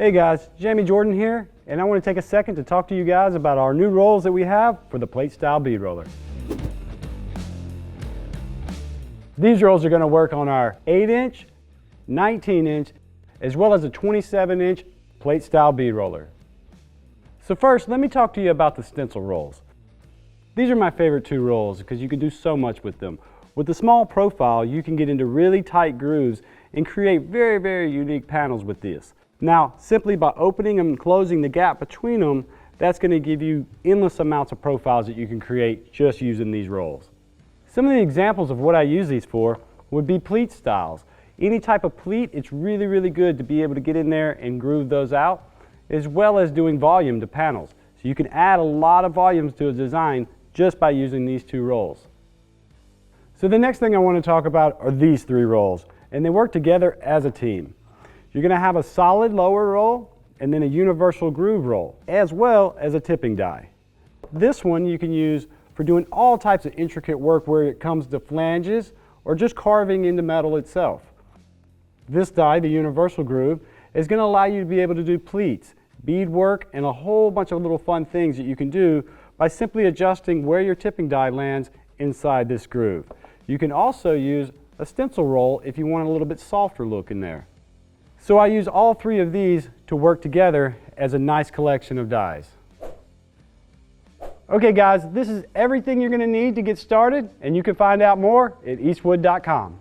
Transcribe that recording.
Hey guys, Jamey Jordan here, and I want to take a second to talk to you guys about our new rolls that we have for the plate style bead roller. These rolls are going to work on our 8-inch, 19-inch, as well as a 27-inch plate style bead roller. So first, let me talk to you about the stencil rolls. These are my favorite two rolls because you can do so much with them. With the small profile, you can get into really tight grooves and create very, very unique panels with this. Now, simply by opening and closing the gap between them, that's going to give you endless amounts of profiles that you can create just using these rolls. Some of the examples of what I use these for would be pleat styles. Any type of pleat, it's really, really good to be able to get in there and groove those out, as well as doing volume to panels. So you can add a lot of volumes to a design just by using these two rolls. So the next thing I want to talk about are these three rolls, and they work together as a team. You're going to have a solid lower roll and then a universal groove roll, as well as a tipping die. This one you can use for doing all types of intricate work where it comes to flanges or just carving into metal itself. This die, the universal groove, is going to allow you to be able to do pleats, bead work, and a whole bunch of little fun things that you can do by simply adjusting where your tipping die lands inside this groove. You can also use a stencil roll if you want a little bit softer look in there. So I use all three of these to work together as a nice collection of dies. Okay guys, this is everything you're going to need to get started, and you can find out more at eastwood.com.